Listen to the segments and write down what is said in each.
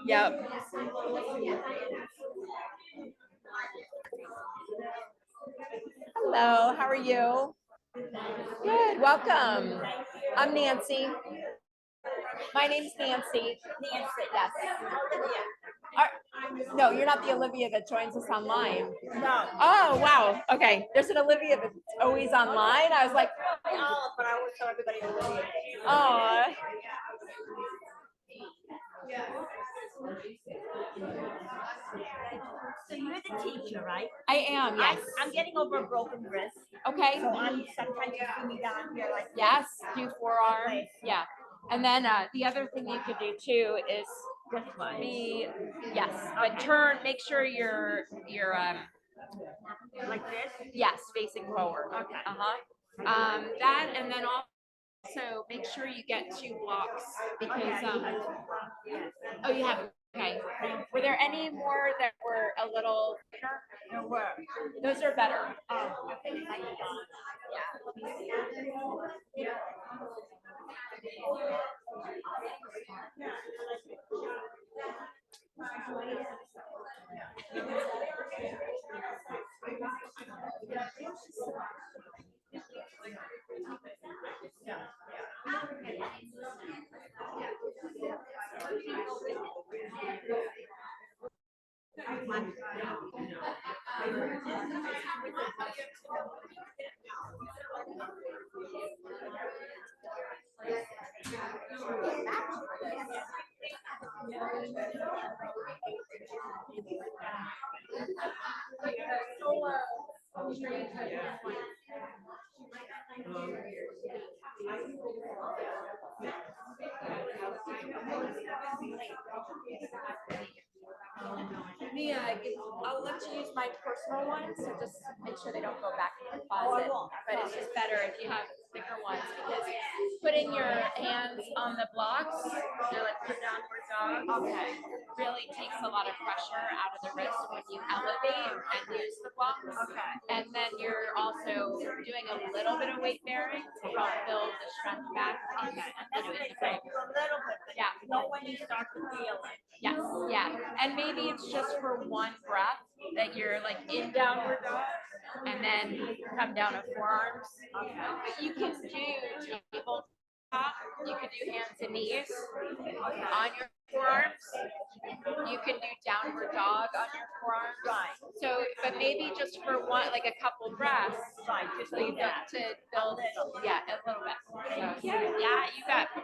Yep. Hello, how are you? Good, welcome. I'm Nancy. My name's Nancy. Nancy, yes. No, you're not the Olivia that joins us online. No. Oh, wow. Okay. There's an Olivia that's always online. I was like, Oh, but I always tell everybody Olivia. oh. So you're the teacher, right? I am, yes. I'm getting over a broken wrist. Okay. So sometimes you see me down here like yes, do forearm. Okay. Yeah. And then the other thing you could do too is this way. yes, but make sure you're Like this? yes, facing forward. Okay. That and then also make sure you get 2 blocks because oh, you have okay. Were there any more that were a little thicker? There were. Those are better. Oh, okay. I'll let you use my personal ones, so just make sure they don't go back in the closet. But it's just better if you have thicker ones because putting your hands on the blocks, they're like the downward dog, really takes a lot of pressure out of the wrist when you elevate and use the blocks. Okay. And then you're also doing a little bit of weight bearing to help build the strength back. Okay. And that's what in the they say. brain. A little bit. Yeah. Know when you start to feel it. Yes, yeah. And maybe it's just for one breath that you're like in downward dog and then come down to forearms. Okay. But you can do tabletop, you can do hands and knees on your forearms. You can do downward dog on your forearms. Right. So, but maybe just for one, like a couple breaths. Right. Just like that. To build it. Yeah, a little bit. So, yeah, you got it.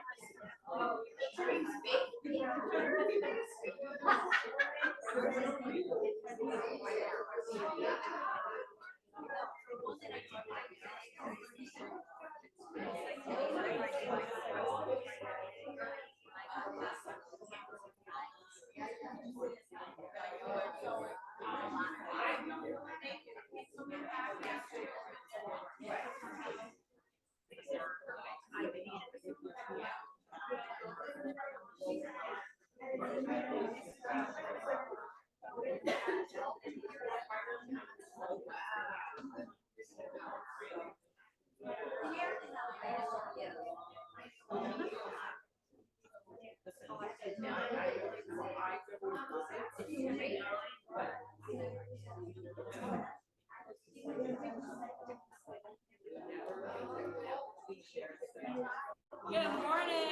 Good morning.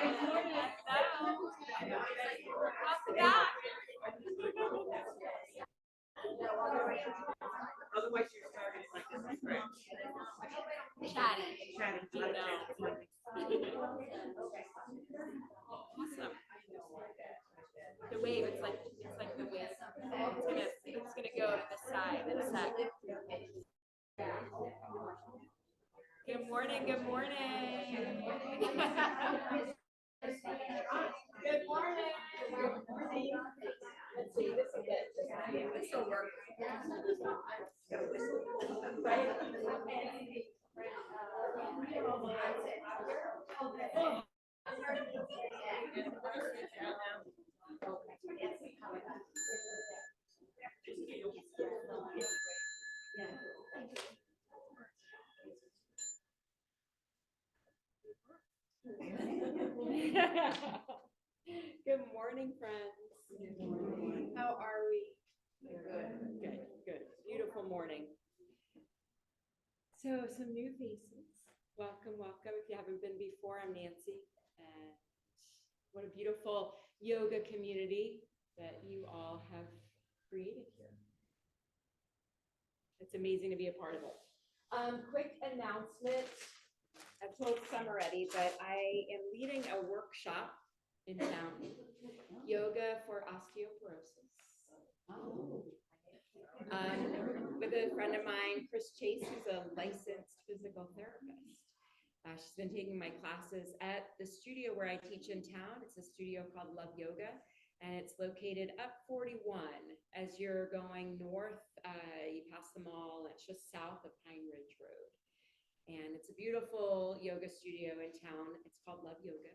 Good morning. Welcome back. Otherwise, you're starting like this, right? Chatty. Chatting. Awesome. The wave, it's like the wave. It's gonna go to the side in a sec. Good morning, good morning. Good morning. Let's see, this will get this will work. Good morning, friends. How are we? Good. Beautiful morning. So some new faces. Welcome. If you haven't been before, I'm Nancy. And what a beautiful yoga community that you all have created here. It's amazing to be a part of it. Quick announcement. I've told some already, but I am leading a workshop in town, yoga for osteoporosis. With a friend of mine, Chris Chase, who's a licensed physical therapist. She's been taking my classes at the studio where I teach in town. It's a studio called Love Yoga, and it's located up 41. As you're going north, you pass the mall, and it's just south of Pine Ridge Road. And it's a beautiful yoga studio in town. It's called Love Yoga.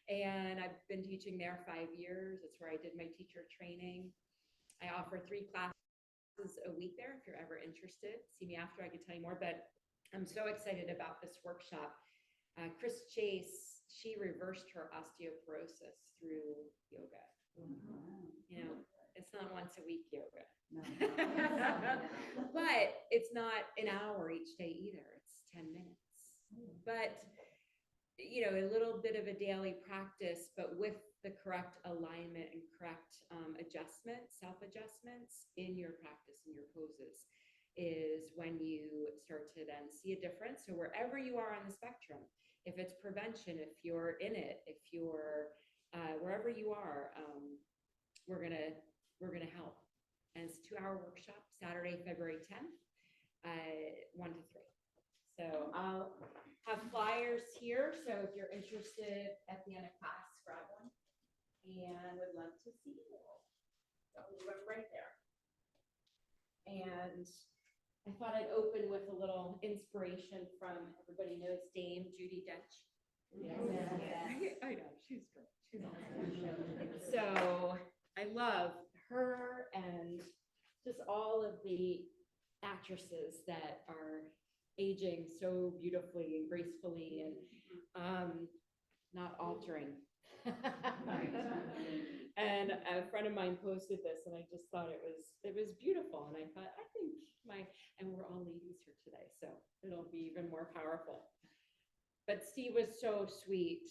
And I've been teaching there 5 years. It's where I did my teacher training. I offer 3 classes a week there if you're ever interested. See me after, I could tell you more, but I'm so excited about this workshop. Chris Chase, she reversed her osteoporosis through yoga. You know, it's not once a week yoga. But it's not an hour each day either. It's 10 minutes. But you know, a little bit of a daily practice, but with the correct alignment and correct adjustments, self-adjustments in your practice and your poses is when you start to then see a difference. So wherever you are on the spectrum, if it's prevention, if you're in it, if you're wherever you are, we're gonna help. And it's a 2-hour workshop, Saturday, February 10th, 1 to 3. So I'll have flyers here. So if you're interested at the end of class, grab one and would love to see you. So I'll leave them right there. And I thought I'd open with a little inspiration from, everybody knows Dame Judi Dench. Yes. I know, she's great. She's awesome. So I love her and just all of the actresses that are aging so beautifully and gracefully and not altering. And a friend of mine posted this, and I just thought it was beautiful. And I thought, I think and we're all ladies here today, so it'll be even more powerful. But Steve was so sweet.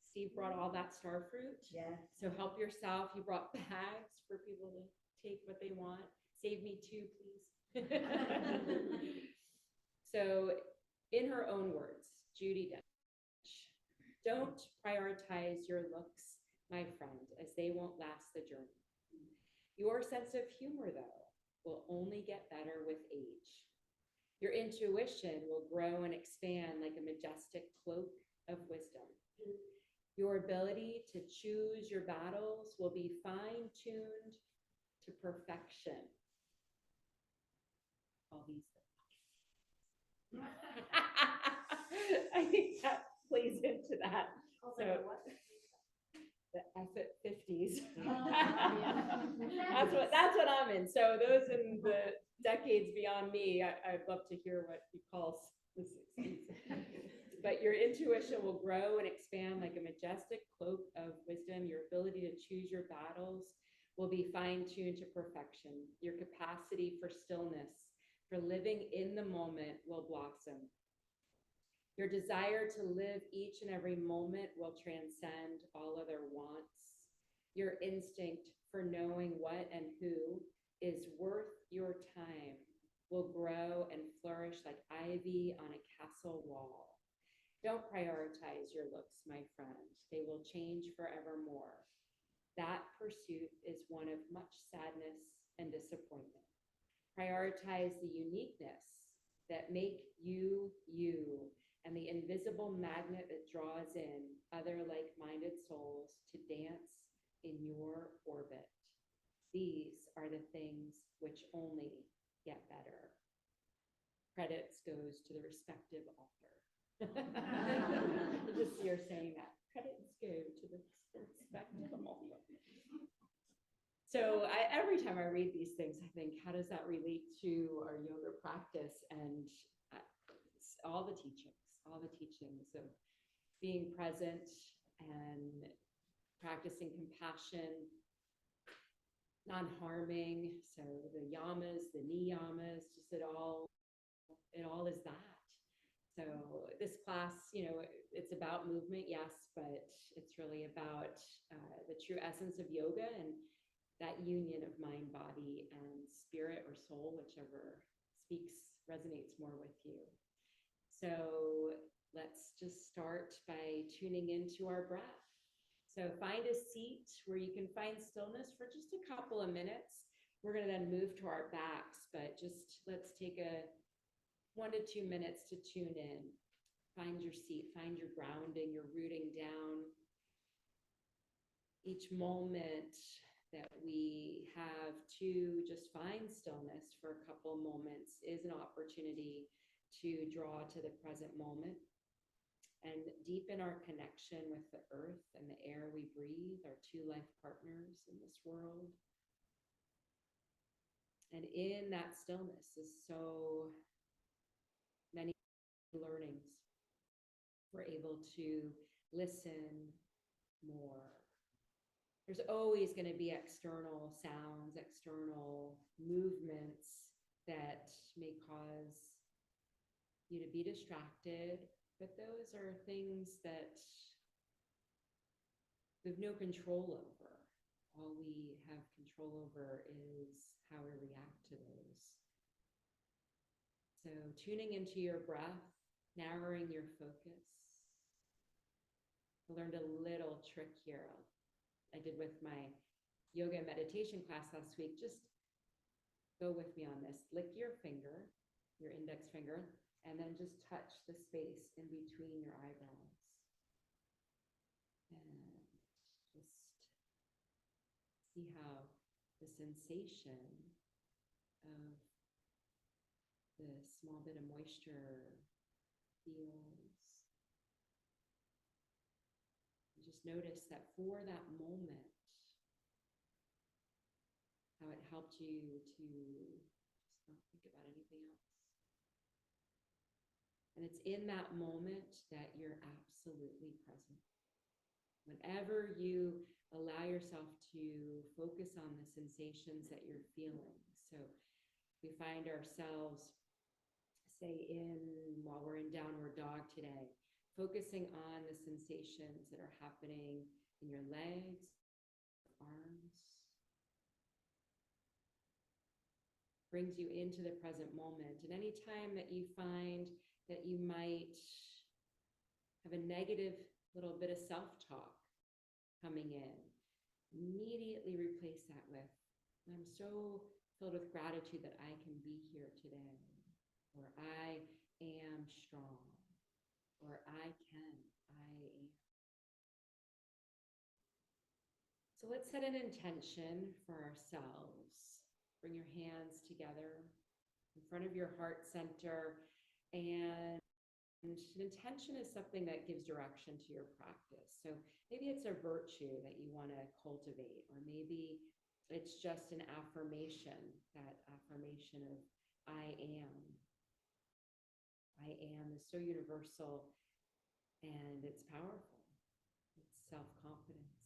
Steve brought all that star fruit. Yeah. So help yourself. He brought bags for people to take what they want. Save me 2, please. So in her own words, Judi Dench, don't prioritize your looks, my friend, as they won't last the journey. Your sense of humor, though, will only get better with age. Your intuition will grow and expand like a majestic cloak of wisdom. Your ability to choose your battles will be fine-tuned to perfection. All these things. I think that plays into that. So the F at 50s. That's what I'm in. So those in the decades beyond me, I'd love to hear what he calls the 60s. But your intuition will grow and expand like a majestic cloak of wisdom. Your ability to choose your battles will be fine-tuned to perfection. Your capacity for stillness, for living in the moment, will blossom. Your desire to live each and every moment will transcend all other wants. Your instinct for knowing what and who is worth your time will grow and flourish like ivy on a castle wall. Don't prioritize your looks, my friend. They will change forevermore. That pursuit is one of much sadness and disappointment. Prioritize the uniqueness that make you, you, and the invisible magnet that draws in other like-minded souls to dance in your orbit. These are the things which only get better. Credits goes to the respective author. Just you're saying that. Credits go to the respective author. So every time I read these things, I think, how does that relate to our yoga practice and all the teachings of being present and practicing compassion, non-harming. So the yamas, the niyamas, just it all is that. So this class, it's about movement, yes, but it's really about the true essence of yoga and that union of mind, body, and spirit or soul, whichever resonates more with you. So let's just start by tuning into our breath. So find a seat where you can find stillness for just a couple of minutes. We're going to then move to our backs, but just let's take a 1 to 2 minutes to tune in. Find your seat, find your grounding, your rooting down. Each moment that we have to just find stillness for a couple moments is an opportunity to draw to the present moment and deepen our connection with the earth and the air we breathe, our two life partners in this world. And in that stillness is so many learnings. We're able to listen more. There's always going to be external sounds, external movements that may cause you to be distracted, but those are things that we have no control over. All we have control over is how we react to those. So tuning into your breath, narrowing your focus. I learned a little trick here I did with my yoga and meditation class last week. Just go with me on this. Lick your finger, your index finger, and then just touch the space in between your eyebrows. And just see how the sensation of the small bit of moisture feels. Just notice that for that moment, how it helped you to just not think about anything else. And it's in that moment that you're absolutely present. Whenever you allow yourself to focus on the sensations that you're feeling. So we find ourselves, say while we're in downward dog today, focusing on the sensations that are happening in your legs, arms, brings you into the present moment. And any time that you find that you might have a negative little bit of self-talk coming in, immediately replace that with, I'm so filled with gratitude that I can be here today, or I am strong, or I am. So let's set an intention for ourselves. Bring your hands together in front of your heart center, and an intention is something that gives direction to your practice. So maybe it's a virtue that you want to cultivate, or maybe it's just an affirmation, that affirmation of I am. I am is so universal and it's powerful. It's self-confidence.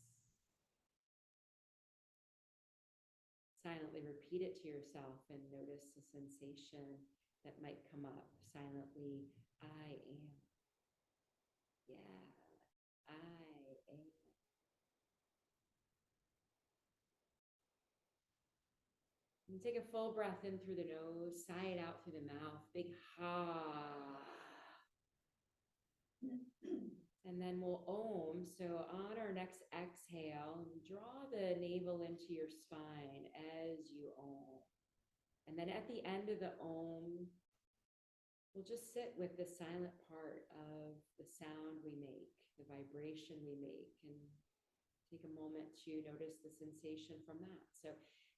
Silently repeat it to yourself and notice the sensation that might come up. Silently, I am. Yeah, I am. And take a full breath in through the nose, sigh it out through the mouth, big ha. And then we'll Om. So on our next exhale, draw the navel into your spine as you Om. And then at the end of the Om, we'll just sit with the silent part of the sound we make, the vibration we make, and take a moment to notice the sensation from that. So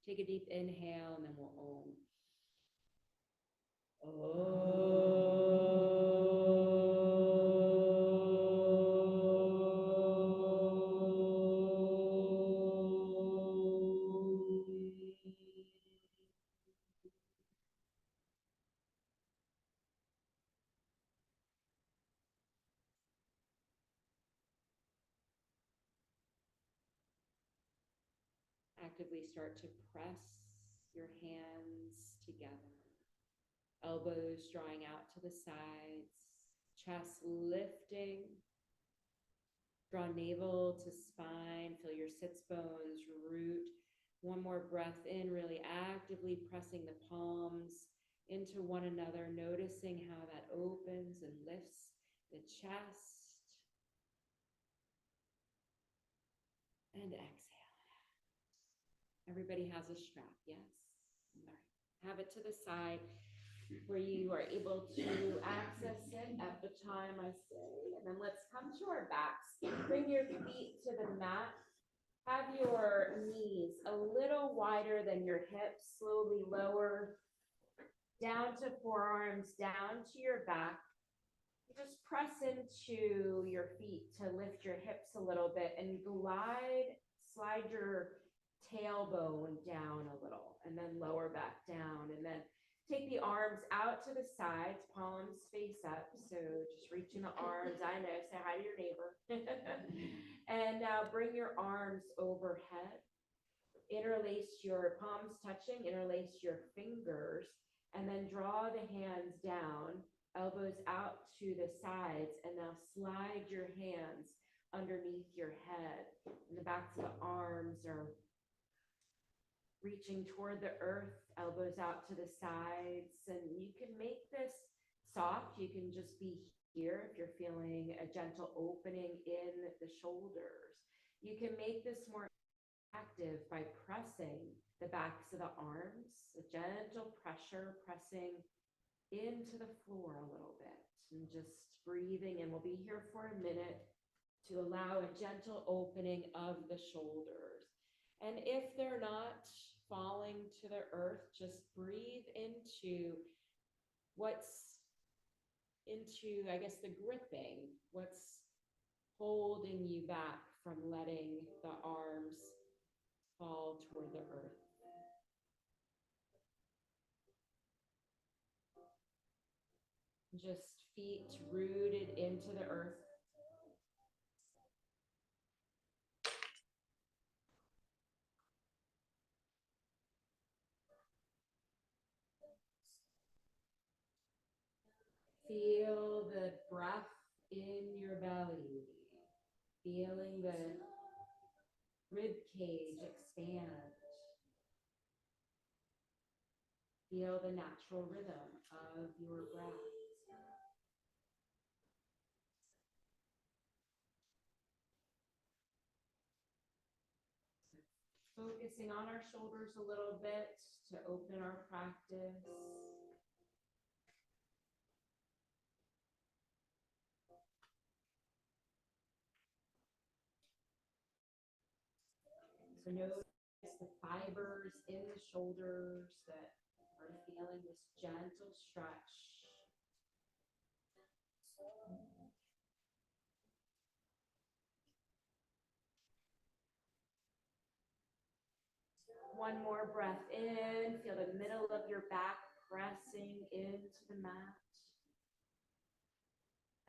take a deep inhale, and then we'll Om. actively start to press your hands together. Elbows drawing out to the sides, chest lifting. Draw navel to spine, feel your sits bones root. One more breath in, really actively pressing the palms into one another, noticing how that opens and lifts the chest. And exhale. Everybody has a strap, yes? All right. Have it to the side where you are able to access it at the time I say. And then let's come to our backs. Bring your feet to the mat. Have your knees a little wider than your hips. Slowly lower down to forearms, down to your back. Just press into your feet to lift your hips a little bit and slide your tailbone down a little and then lower back down, and then take the arms out to the sides, palms face up. So just reaching the arms, I know, say hi to your neighbor. And now bring your arms overhead. Interlace your palms touching, interlace your fingers, and then draw the hands down, elbows out to the sides, and now slide your hands underneath your head. And the backs of the arms are reaching toward the earth, elbows out to the sides. And you can make this soft. You can just be here if you're feeling a gentle opening in the shoulders. You can make this more active by pressing the backs of the arms, a gentle pressure, pressing into the floor a little bit, and just breathing. And we'll be here for a minute to allow a gentle opening of the shoulders. And if they're not falling to the earth, just breathe into I guess, the gripping, what's holding you back from letting the arms fall toward the earth. Just feet rooted into the earth. Feel the breath in your belly, feeling the rib cage expand. Feel the natural rhythm of your breath. Focusing on our shoulders a little bit to open our practice. So notice the fibers in the shoulders that are feeling this gentle stretch. One more breath in, feel the middle of your back pressing into the mat.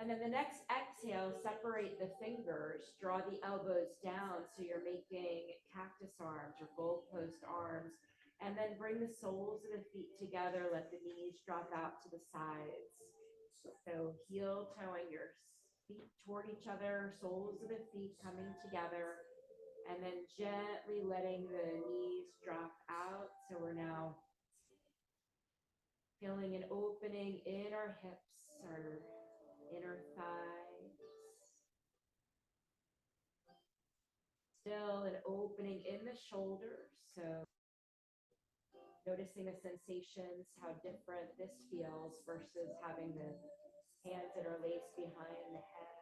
And then the next exhale, separate the fingers, draw the elbows down so you're making cactus arms or goalpost arms, and then bring the soles of the feet together, let the knees drop out to the sides. So heel toeing your feet toward each other, soles of the feet coming together, and then gently letting the knees drop out. So we're now feeling an opening in our hips, our inner thighs. Still an opening in the shoulders. So noticing the sensations, how different this feels versus having the hands interlaced behind the head.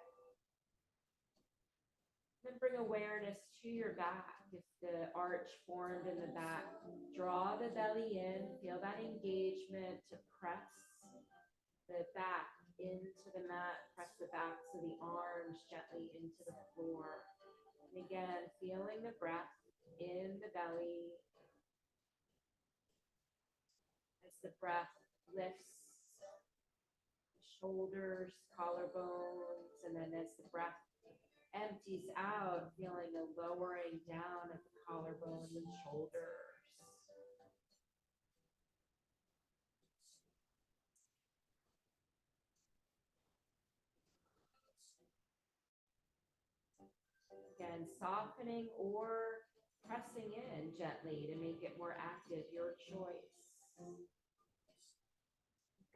Then bring awareness to your back. If the arch formed in the back, draw the belly in, feel that engagement to press the back into the mat, press the backs of the arms gently into the floor. And again, feeling the breath in the belly as the breath lifts the shoulders, collarbones, and then as the breath empties out, feeling a lowering down of the collarbones and shoulders. Again, softening or pressing in gently to make it more active, your choice.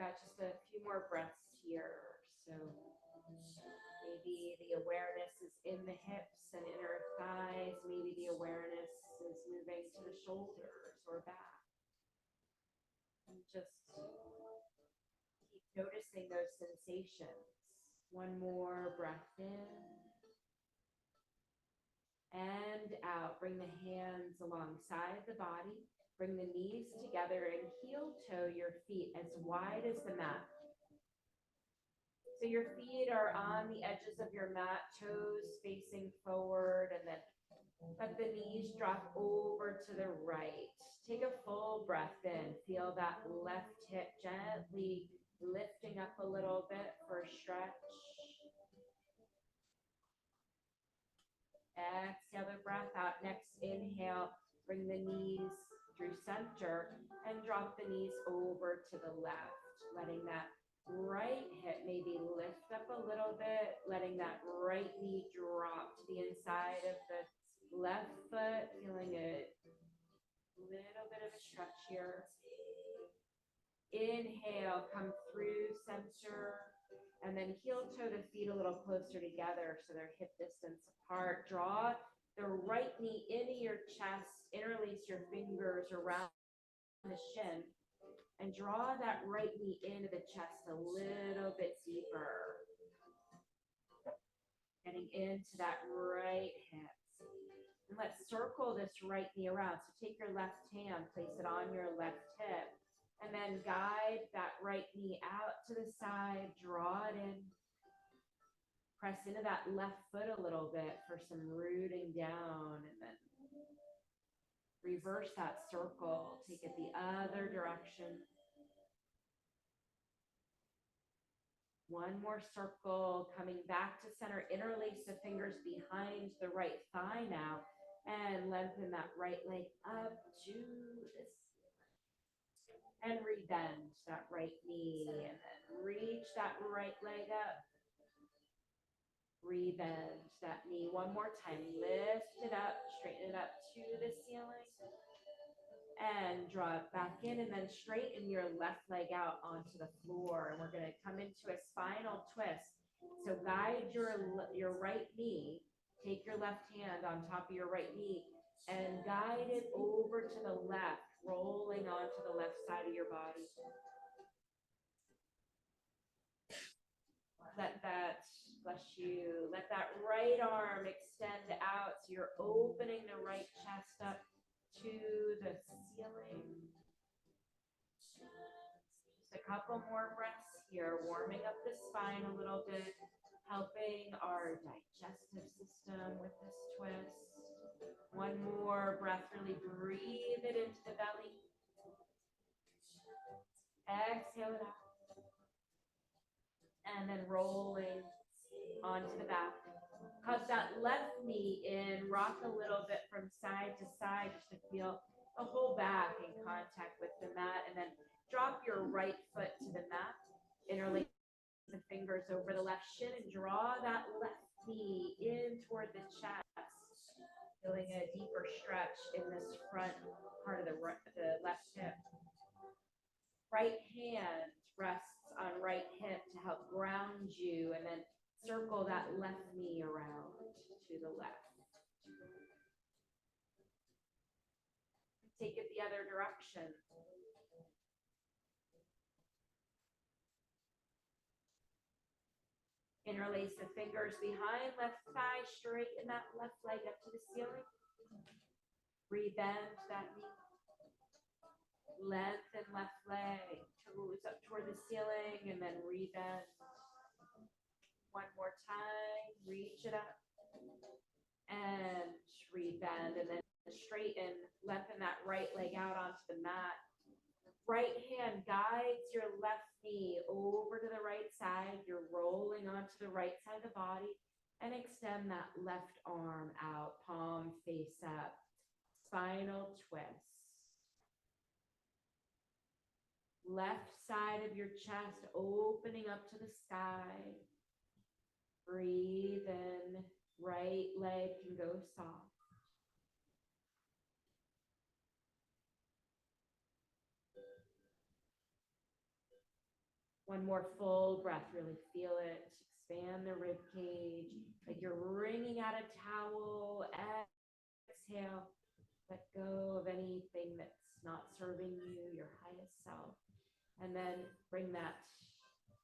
Got just a few more breaths here. So maybe the awareness is in the hips and inner thighs. Maybe the awareness is moving to the shoulders or back. And just keep noticing those sensations. One more breath in and out. Bring the hands alongside the body. Bring the knees together and heel toe your feet as wide as the mat. So your feet are on the edges of your mat, toes facing forward, and then let the knees drop over to the right. Take a full breath in. Feel that left hip gently lifting up a little bit for a stretch. Exhale the breath out. Next inhale, bring the knees through center and drop the knees over to the left, letting that right hip maybe lift up a little bit, letting that right knee drop to the inside of the left foot, feeling a little bit of a stretch here. Inhale, come through center, and then heel toe the feet a little closer together so they're hip distance apart. Draw the right knee into your chest, interlace your fingers around the shin, and draw that right knee into the chest a little bit deeper. Getting into that right hip. And let's circle this right knee around. So take your left hand, place it on your left hip, and then guide that right knee out to the side, draw it in. Press into that left foot a little bit for some rooting down, and then reverse that circle. Take it the other direction. One more circle, coming back to center. Interlace the fingers behind the right thigh now, and lengthen that right leg up to this. And rebend that right knee, and then reach that right leg up. Rebend that knee one more time. Lift it up, straighten it up to the ceiling. And draw it back in, and then straighten your left leg out onto the floor. And we're going to come into a spinal twist. So guide your right knee, take your left hand on top of your right knee, and guide it over to the left, rolling onto the left side of your body. Let that, bless you, let that right arm extend out. So you're opening the right chest up to the ceiling. Just a couple more breaths here, warming up the spine a little bit, helping our digestive system with this twist. One more breath, really breathe it into the belly. Exhale it out. And then rolling onto the back. Hug that left knee in, rock a little bit from side to side just to feel the whole back in contact with the mat. And then drop your right foot to the mat. Interlace the fingers over the left shin and draw that left knee in toward the chest. Feeling a deeper stretch in this front part of the left hip. Right hand rests on right hip to help ground you, and then circle that left knee around to the left. Take it the other direction. Interlace the fingers behind left thigh, straighten that left leg up to the ceiling. Rebend that knee. Lengthen left leg, toes up toward the ceiling, and then rebend. One more time, reach it up. And rebend, and then straighten, lengthen that right leg out onto the mat. Right hand guides your left knee over to the right side. You're rolling onto the right side of the body. And extend that left arm out, palm face up, spinal twist. Left side of your chest opening up to the sky. Breathe in, right leg can go soft. One more full breath, really feel it. Expand the rib cage, like you're wringing out a towel. Exhale, let go of anything that's not serving you, your highest self. And then bring that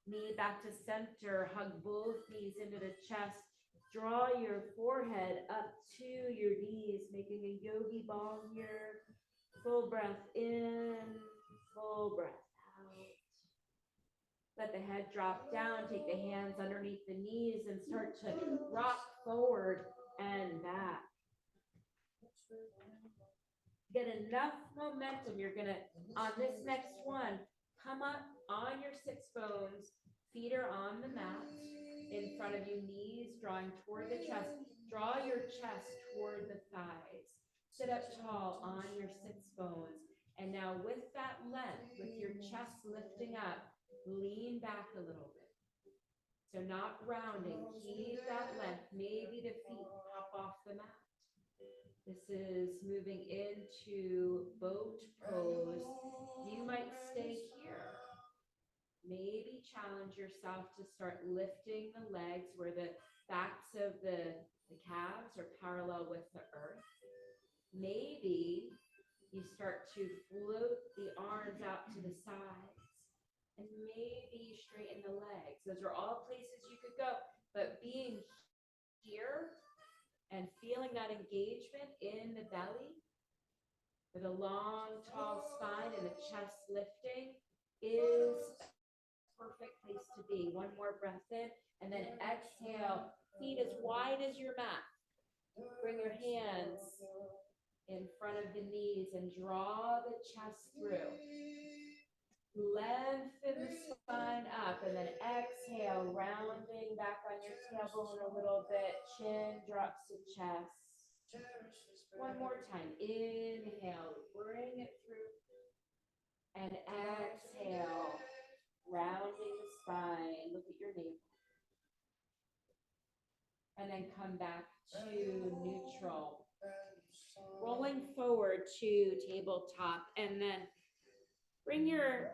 knee back to center, hug both knees into the chest. Draw your forehead up to your knees, making a yogi ball here. Full breath in, full breath out. Let the head drop down, take the hands underneath the knees and start to rock forward and back. Get enough momentum. You're gonna, on this next one, come up on your sits bones, feet are on the mat, in front of you, knees drawing toward the chest. Draw your chest toward the thighs. Sit up tall on your sits bones. And now with that length, with your chest lifting up, lean back a little bit. So not rounding, keep that length. Maybe the feet pop off the mat. This is moving into boat pose. You might stay here. Maybe challenge yourself to start lifting the legs where the backs of the calves are parallel with the earth. Maybe you start to float the arms out to the sides. And maybe you straighten the legs. Those are all places you could go. But being here and feeling that engagement in the belly with a long, tall spine and the chest lifting is a perfect place to be. One more breath in and then exhale. Feet as wide as your mat. Bring your hands in front of the knees and draw the chest through. Lengthen the spine up and then exhale, rounding back on your tailbone a little bit. Chin drops to chest. One more time. Inhale, bring it through. And exhale, rounding the spine. Look at your navel. And then come back to neutral. Rolling forward to tabletop and then bring your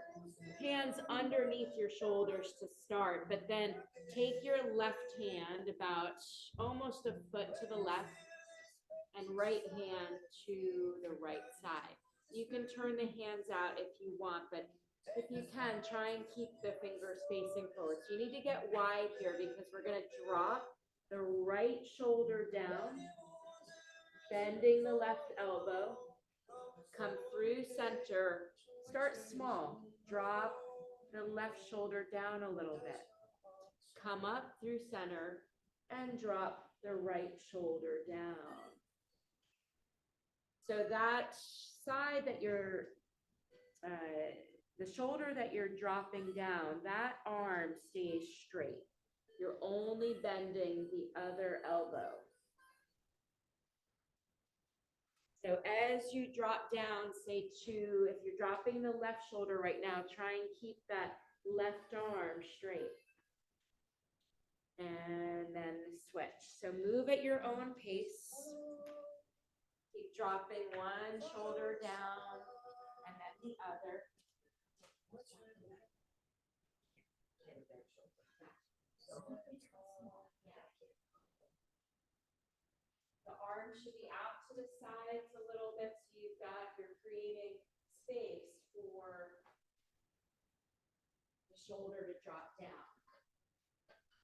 hands underneath your shoulders to start, but then take your left hand about almost a foot to the left and right hand to the right side. You can turn the hands out if you want, but if you can, try and keep the fingers facing forward. So you need to get wide here because we're going to drop the right shoulder down, bending the left elbow, come through center. Start small, drop the left shoulder down a little bit. Come up through center and drop the right shoulder down. So that side that you're, the shoulder that you're dropping down, that arm stays straight. You're only bending the other elbow. So as you drop down, say if you're dropping the left shoulder right now, try and keep that left arm straight. And then switch. So move at your own pace. Keep dropping one shoulder down and then the other. The arms should be out to the sides a little bit so you're creating space for the shoulder to drop down.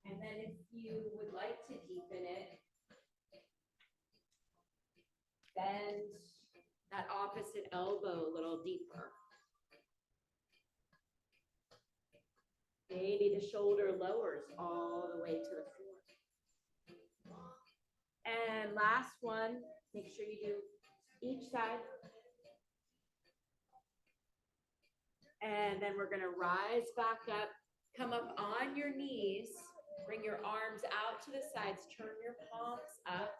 And then if you would like to deepen it, bend that opposite elbow a little deeper. Maybe the shoulder lowers all the way to the floor. And last one, make sure you do each side. And then we're going to rise back up, come up on your knees, Bring your arms out to the sides, turn your palms up,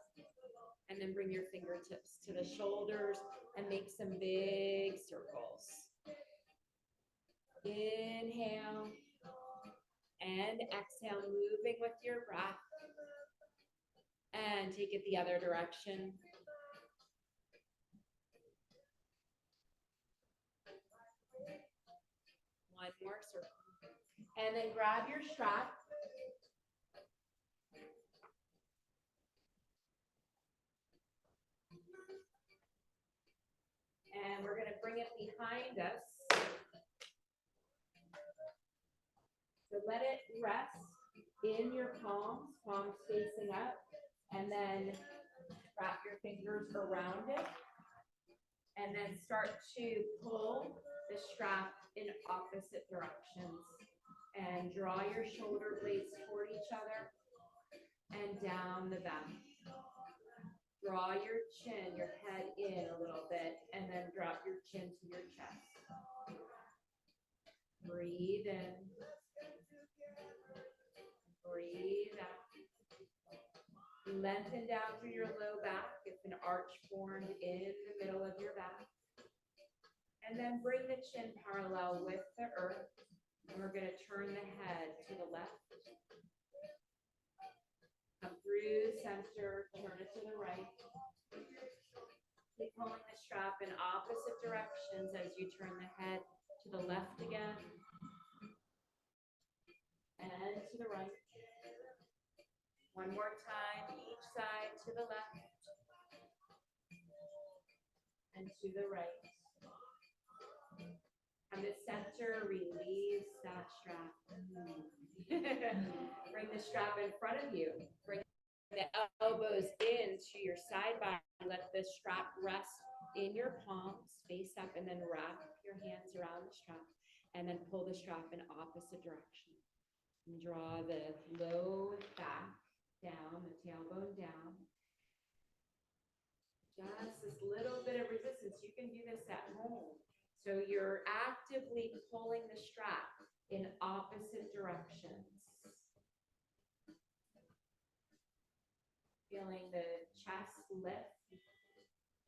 and then bring your fingertips to the shoulders and make some big circles. Inhale and exhale, moving with your breath. And take it the other direction. One more circle. And then grab your strap. And we're going to bring it behind us. So let it rest in your palms, palms facing up, and then wrap your fingers around it. And then start to pull the strap in opposite directions. And draw your shoulder blades toward each other and down the back. Draw your chin, your head in a little bit, and then drop your chin to your chest. Breathe in. Breathe out. Lengthen down through your low back if an arch formed in the middle of your back. And then bring the chin parallel with the earth. And we're going to turn the head to the left. Come through center, turn it to the right. Keep pulling the strap in opposite directions as you turn the head to the left again. And to the right. One more time, each side to the left. And to the right. And the center, release that strap. Bring the strap in front of you. Bring the elbows into your side body. Let the strap rest in your palms, face up, and then wrap your hands around the strap. And then pull the strap in opposite direction. And draw the low back down, the tailbone down. Just this little bit of resistance. You can do this at home. So you're actively pulling the strap in opposite directions. Feeling the chest lift.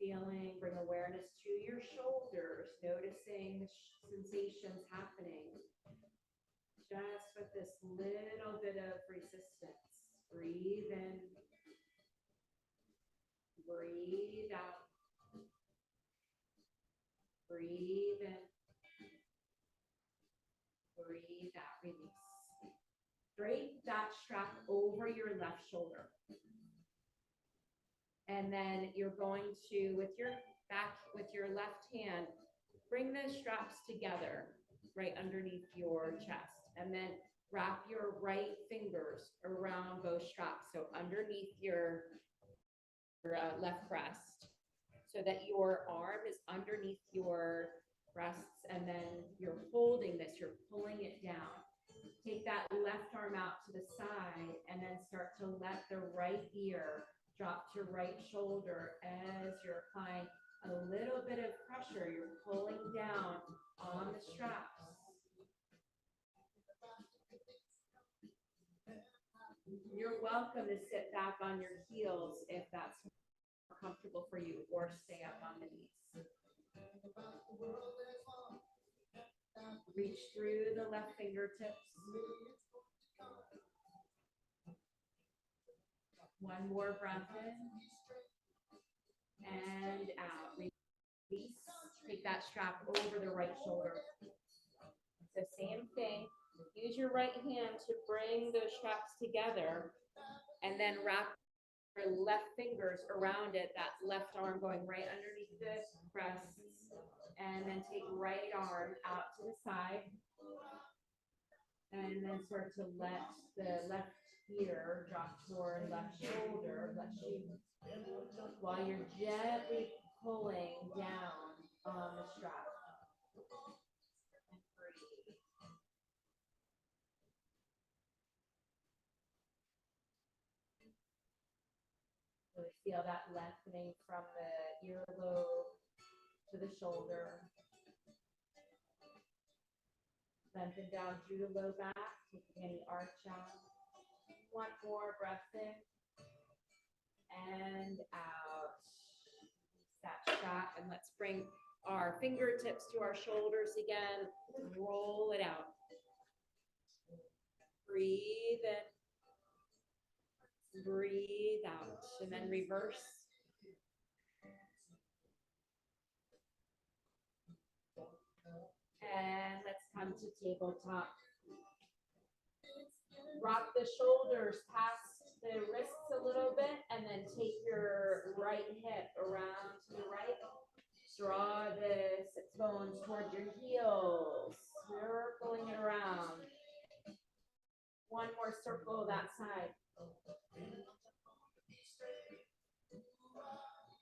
Bring awareness to your shoulders, noticing the sensations happening. Just with this little bit of resistance. Breathe in. Breathe out. Breathe in. Breathe out. Release. Drape that strap over your left shoulder. And then you're going to, with your left hand, bring the straps together right underneath your chest. And then wrap your right fingers around both straps. So underneath your left breast, so that your arm is underneath your breasts, and then you're holding this, you're pulling it down. Take that left arm out to the side, and then start to let the right ear drop to right shoulder as you're applying a little bit of pressure. You're pulling down on the straps. You're welcome to sit back on your heels if that's more comfortable for you, or stay up on the knees. Reach through the left fingertips. One more breath in and out. Release. Take that strap over the right shoulder. The same thing. Use your right hand to bring those straps together, and then wrap your left fingers around it, that left arm going right underneath the breasts, and then take right arm out to the side, and then start to let the left ear drop toward left shoulder, bless you, while you're gently pulling down on the strap. Really feel that lengthening from the earlobe to the shoulder. Lengthen down through the low back, taking any arch out. one more breath in and out. That shot, and let's bring our fingertips to our shoulders again. Roll it out. Breathe in. Breathe out, and then reverse. And let's come to tabletop. Rock the shoulders past the wrists a little bit, and then take your right hip around to the right. Draw the sits bones toward your heels, circling it around. One more circle that side.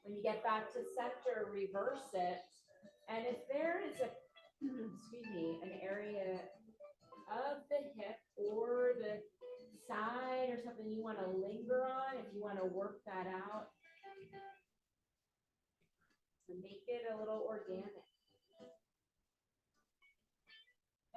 When you get back to center, reverse it. And if there is a, excuse me, an area of the hip or the side or something you want to linger on, if you want to work that out, to make it a little organic.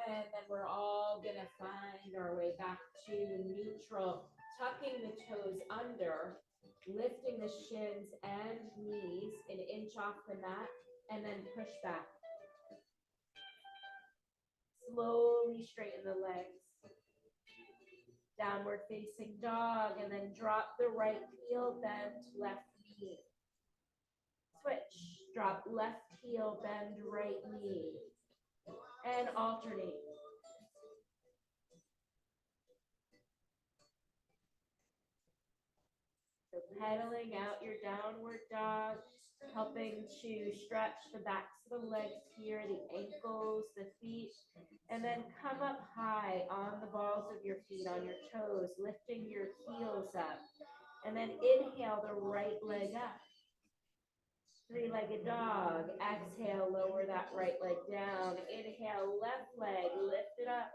And then we're all gonna find our way back to neutral, tucking the toes under, lifting the shins and knees an inch off the mat, and then push back. Slowly straighten the legs. Downward facing dog, and then drop the right heel, bend left knee. Switch, drop left heel, bend right knee. And alternate. So pedaling out your downward dog, helping to stretch the backs of the legs here, the ankles, the feet, and then come up high on the balls of your feet, on your toes, lifting your heels up. And then inhale the right leg up. Three-legged dog. Exhale, lower that right leg down. Inhale, left leg, lift it up.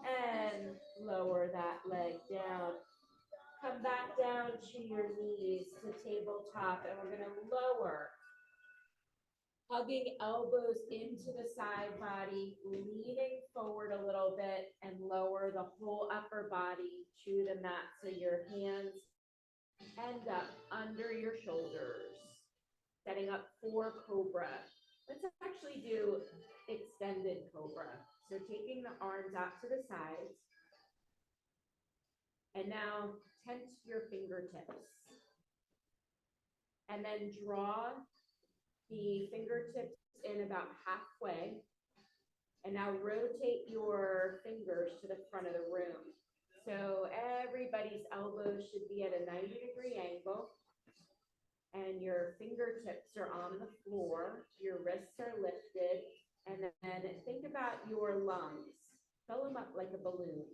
And lower that leg down. Come back down to your knees to tabletop, and we're gonna lower. Hugging elbows into the side body, leaning forward a little bit, and lower the whole upper body to the mat so your hands end up under your shoulders. Setting up for cobra. Let's actually do extended cobra. So taking the arms out to the sides. And now tense your fingertips. And then draw the fingertips in about halfway. And now rotate your fingers to the front of the room. So everybody's elbows should be at a 90-degree angle. And your fingertips are on the floor. Your wrists are lifted. And then think about your lungs. Fill them up like a balloon.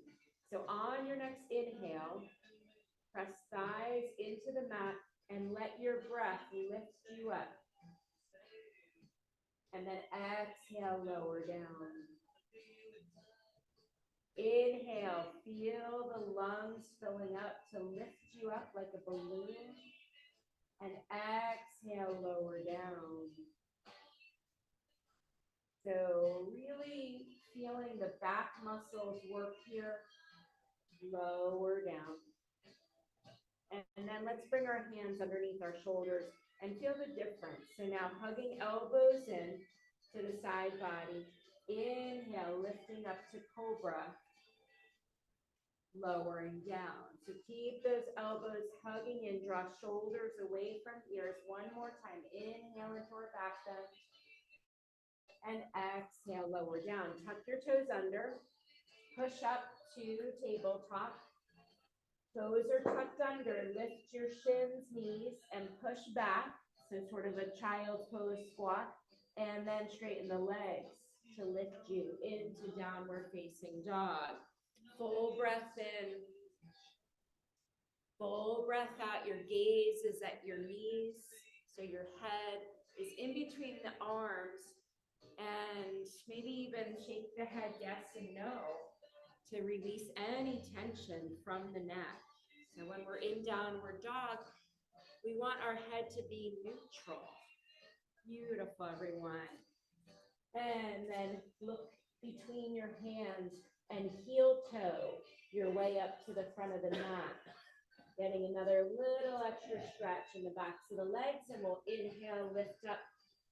So on your next inhale, press thighs into the mat and let your breath lift you up. And then exhale, lower down. Inhale, feel the lungs filling up to lift you up like a balloon. And exhale, lower down. So really feeling the back muscles work here. Lower down. And then let's bring our hands underneath our shoulders and feel the difference. So now hugging elbows in to the side body. Inhale, lifting up to cobra. Lowering down. So keep those elbows hugging in. Draw shoulders away from ears. One more time. Inhale into our back bend. And exhale, lower down. Tuck your toes under. Push up to tabletop. Toes are tucked under. Lift your shins, knees, and push back. So sort of a child's pose squat. And then straighten the legs to lift you into downward facing dog. Full breath in. Full breath out. Your gaze is at your knees. So your head is in between the arms. And maybe even shake the head yes and no to release any tension from the neck. So when we're in downward dog, we want our head to be neutral. Beautiful, everyone. And then look between your hands and heel toe your way up to the front of the mat. Getting another little extra stretch in the backs of the legs, and we'll inhale, lift up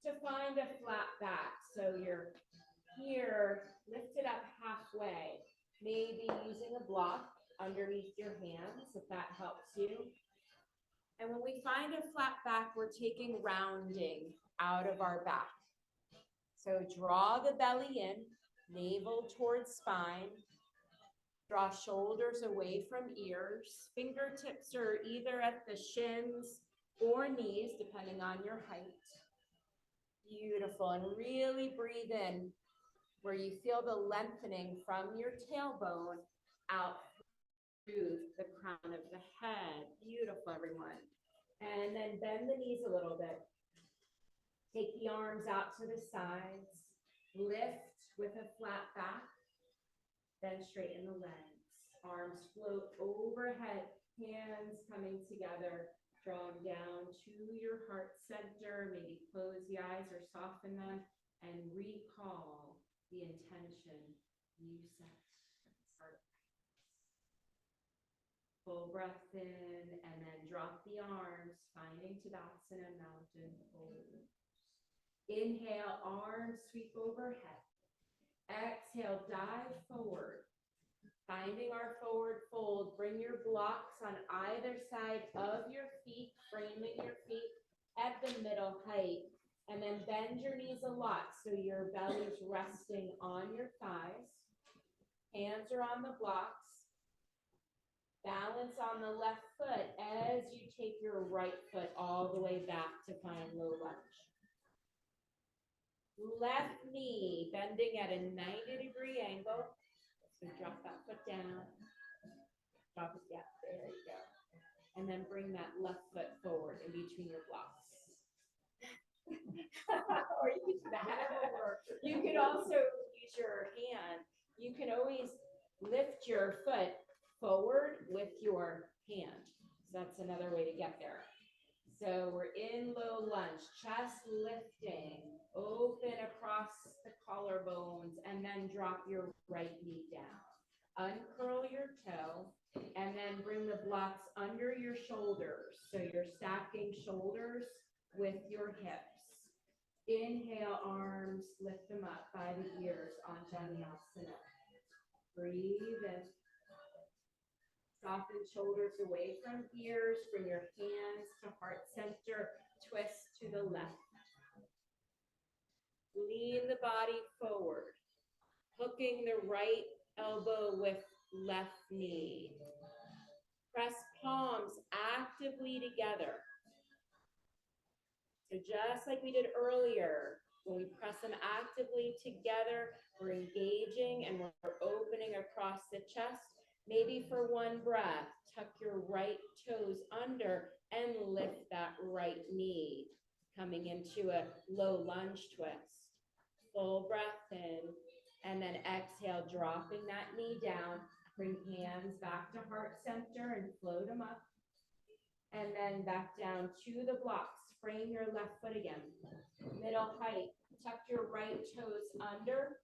to find a flat back. So you're here, lift it up halfway, maybe using a block underneath your hands, if that helps you. And when we find a flat back, we're taking rounding out of our back. So draw the belly in, navel towards spine. Draw shoulders away from ears. Fingertips are either at the shins or knees, depending on your height. Beautiful. And really breathe in where you feel the lengthening from your tailbone out through the crown of the head. Beautiful, everyone. And then bend the knees a little bit. Take the arms out to the sides. Lift with a flat back. Then straighten the legs. Arms float overhead. Hands coming together. Draw them down to your heart center. Maybe close the eyes or soften them. And recall the intention you set. Full breath in, and then drop the arms, finding Tadasana, mountain pose. Inhale, arms sweep overhead. Exhale, dive forward. Finding our forward fold, bring your blocks on either side of your feet, framing your feet at the middle height. And then bend your knees a lot so your belly's resting on your thighs. Hands are on the blocks. Balance on the left foot as you take your right foot all the way back to find low lunge. Left knee bending at a 90-degree angle. So drop that foot down. Drop it, yeah, there you go. And then bring that left foot forward in between your blocks. Or you could do that. You could also use your hand. You can always lift your foot forward with your hand. So that's another way to get there. So we're in low lunge, chest lifting, open across the collarbones, and then drop your right knee down. Uncurl your toe, and then bring the blocks under your shoulders. So you're stacking shoulders with your hips. Inhale, arms, lift them up by the ears on Janiyasana. Breathe in. Soften shoulders away from ears. Bring your hands to heart center. Twist to the left. Lean the body forward. Hooking the right elbow with left knee. Press palms actively together. So just like we did earlier, when we press them actively together, we're engaging and we're opening across the chest. Maybe for one breath, tuck your right toes under and lift that right knee, coming into a low lunge twist. Full breath in, and then exhale, dropping that knee down. Bring hands back to heart center and float them up. And then back down to the blocks. Frame your left foot again. Middle height. Tuck your right toes under.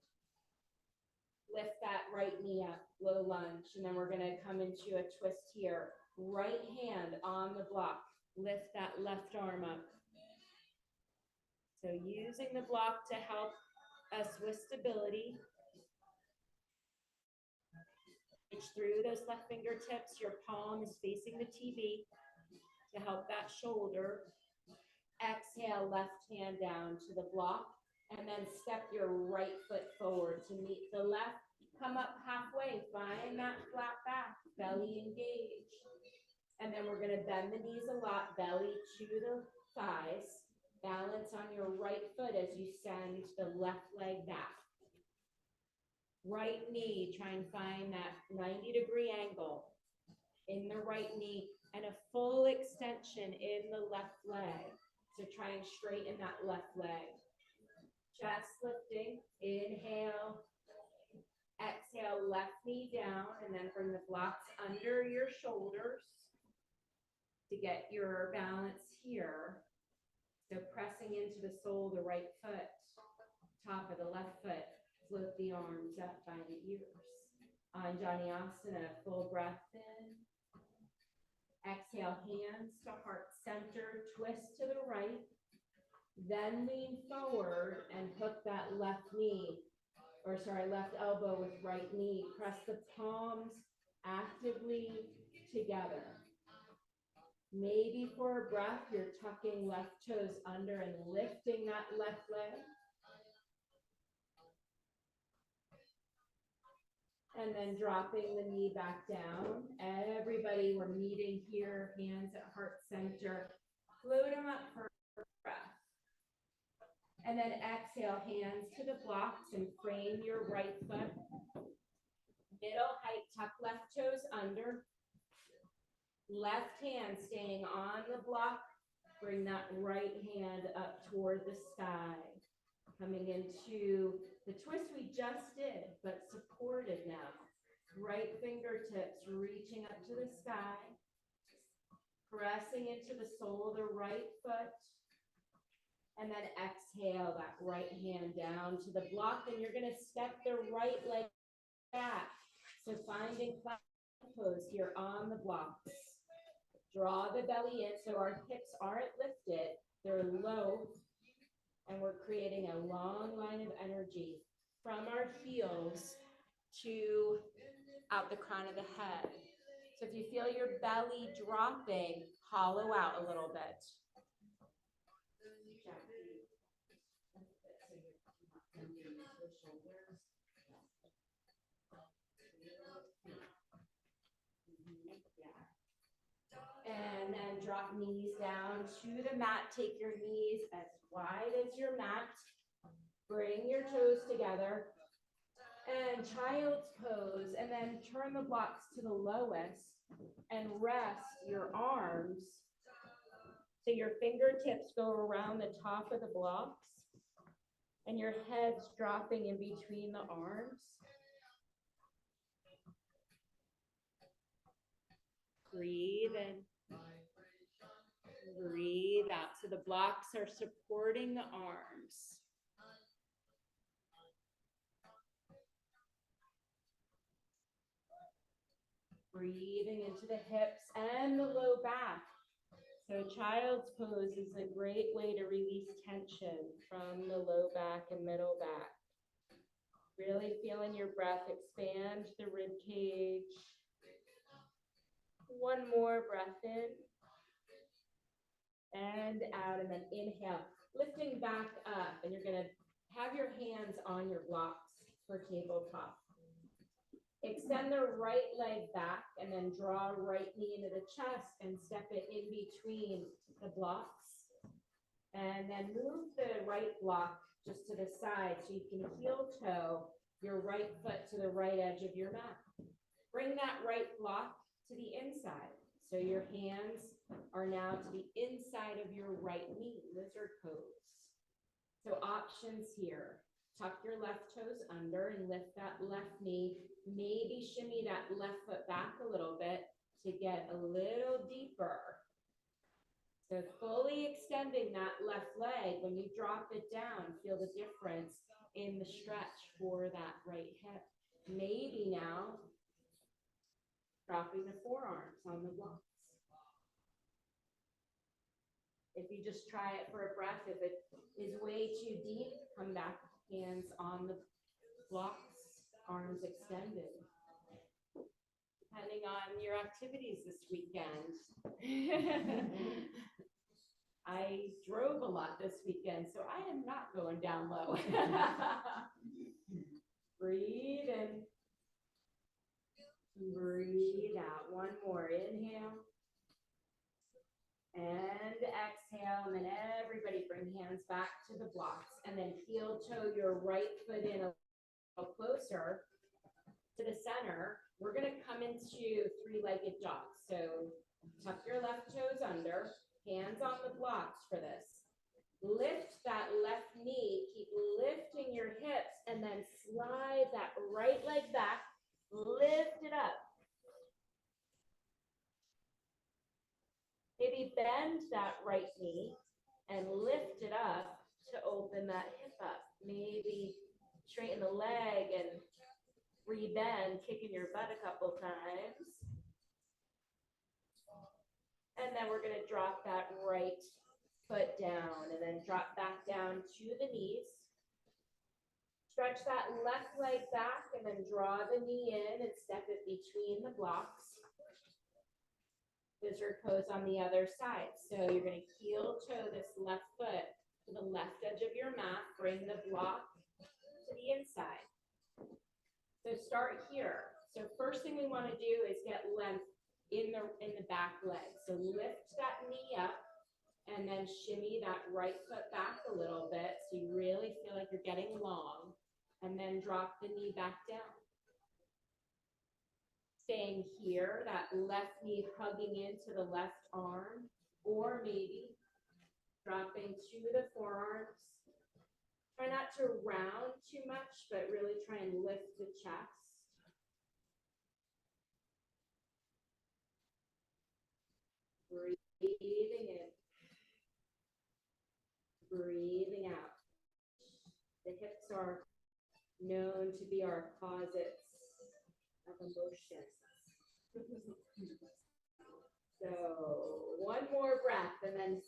Lift that right knee up, low lunge. And then we're going to come into a twist here. Right hand on the block. Lift that left arm up. So using the block to help us with stability. Reach through those left fingertips. Your palm is facing the TV to help that shoulder. Exhale, left hand down to the block, and then step your right foot forward to meet the left. Come up halfway, find that flat back, belly engaged. And then we're going to bend the knees a lot, belly to the thighs. Balance on your right foot as you send the left leg back. Right knee, try and find that 90-degree angle in the right knee and a full extension in the left leg. So try and straighten that left leg. Chest lifting, inhale, exhale, left knee down, and then bring the blocks under your shoulders to get your balance here. So pressing into the sole of the right foot, top of the left foot, float the arms up by the ears. On Janiyasana, full breath in. Exhale, hands to heart center, twist to the right. Then lean forward and hook that left knee, or sorry, left elbow with right knee. Press the palms actively together. Maybe for a breath, you're tucking left toes under and lifting that left leg. And then dropping the knee back down. Everybody, we're meeting here, hands at heart center. Float them up for a breath. And then exhale, hands to the blocks and frame your right foot. Middle height, tuck left toes under. Left hand staying on the block. Bring that right hand up toward the sky. Coming into the twist we just did, but supported now. Right fingertips reaching up to the sky. Pressing into the sole of the right foot. And then exhale that right hand down to the block. And you're going to step the right leg back. So finding plank pose here on the blocks. Draw the belly in so our hips aren't lifted. They're low. And we're creating a long line of energy from our heels to out the crown of the head. So if you feel your belly dropping, hollow out a little bit. And then drop knees down to the mat. Take your knees as wide as your mat. Bring your toes together. And child's pose. And then turn the blocks to the lowest. And rest your arms. So your fingertips go around the top of the blocks. And your head's dropping in between the arms. Breathe in. Breathe out. So the blocks are supporting the arms. Breathing into the hips and the low back. So child's pose is a great way to release tension from the low back and middle back. Really feeling your breath expand the rib cage. One more breath in. And out, and then inhale, lifting back up, and you're gonna have your hands on your blocks for tabletop. Extend the right leg back, and then draw right knee into the chest and step it in between the blocks. And then move the right block just to the side so you can heel toe your right foot to the right edge of your mat. Bring that right block to the inside. So your hands are now to the inside of your right knee, lizard pose. So options here. Tuck your left toes under and lift that left knee. Maybe shimmy that left foot back a little bit to get a little deeper. So fully extending that left leg. When you drop it down, feel the difference in the stretch for that right hip. Maybe now dropping the forearms on the blocks. If you just try it for a breath, if it is way too deep, come back, hands on the blocks, arms extended. Depending on your activities this weekend. I drove a lot this weekend, so I am not going down low. Breathe in. Breathe out. One more. Inhale. And exhale. And then everybody bring hands back to the blocks. And then heel toe your right foot in a little closer to the center. We're going to come into three-legged dogs. So tuck your left toes under. Hands on the blocks for this. Lift that left knee. Keep lifting your hips. And then slide that right leg back. Lift it up. Maybe bend that right knee and lift it up to open that hip up. Maybe straighten the leg and Rebend, kicking your butt a couple times. And then we're gonna drop that right foot down and then drop back down to the knees. Stretch that left leg back and then draw the knee in and step it between the blocks. Lizard pose on the other side. So you're gonna heel toe this left foot to the left edge of your mat, bring the block to the inside. So start here. So first thing we wanna do is get length in the back leg. So lift that knee up and then shimmy that right foot back a little bit so you really feel like you're getting long, and then drop the knee back down. Staying here, that left knee hugging into the left arm, or maybe dropping to the forearms. Try not to round too much, but really try and lift the chest. Breathing in, breathing out. The hips are known to be our closets of emotion. So one more breath and then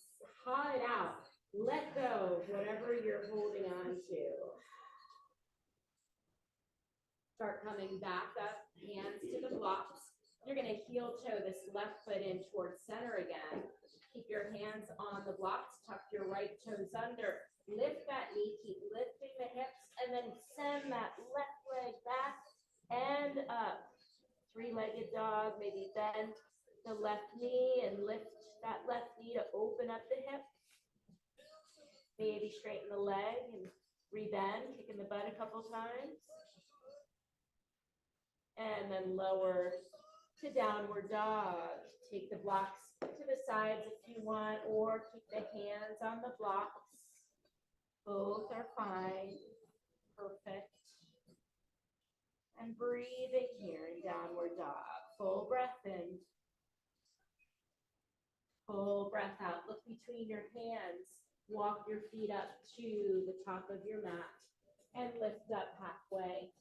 haw it out. Let go of whatever you're holding on to. Start coming back up, hands to the blocks. You're gonna heel toe this left foot in towards center again. Keep your hands on the blocks, tuck your right toes under. Lift that knee, keep lifting the hips, and then send that left leg back and up. Three-legged dog, maybe bend the left knee and lift that left knee to open up the hip. Maybe straighten the leg and rebend, kicking the butt a couple times. And then lower to downward dog. Take the blocks to the sides if you want, or keep the hands on the blocks. Both are fine. Perfect. And breathing here in downward dog. Full breath in. Full breath out. Look between your hands. Walk your feet up to the top of your mat and lift up halfway.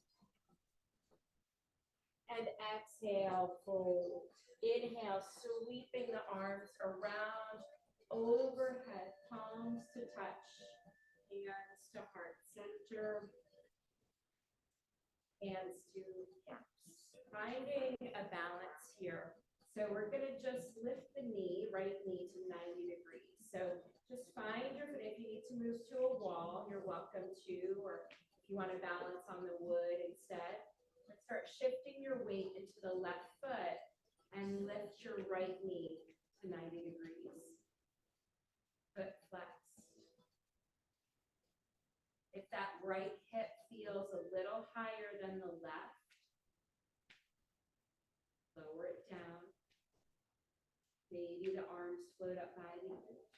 And exhale, fold. Inhale, sweeping the arms around, overhead, palms to touch, hands to heart center, hands to hips. Finding a balance here. So we're gonna just lift the knee, right knee to 90 degrees. So just find your, if you need to move to a wall, you're welcome to, or if you wanna balance on the wood instead. Let's start shifting your weight into the left foot and lift your right knee to 90 degrees. Foot flexed. If that right hip feels a little higher than the left, lower it down. Maybe the arms float up by the hips.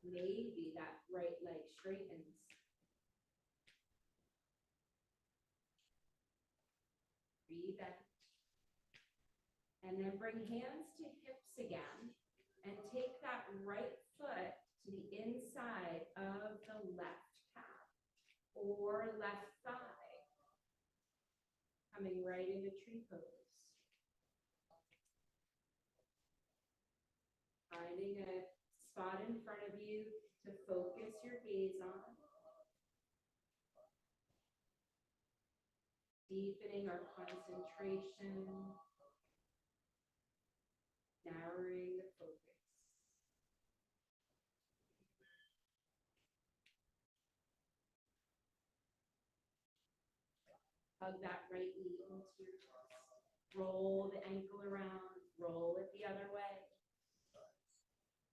Maybe that right leg straightens. Breathe in. And then bring hands to hips again and take that right foot to the inside of the left calf or left thigh. Coming right into tree pose. Finding a spot in front of you to focus your gaze on. Deepening our concentration, narrowing the focus. Hug that right knee into your chest. Roll the ankle around, roll it the other way.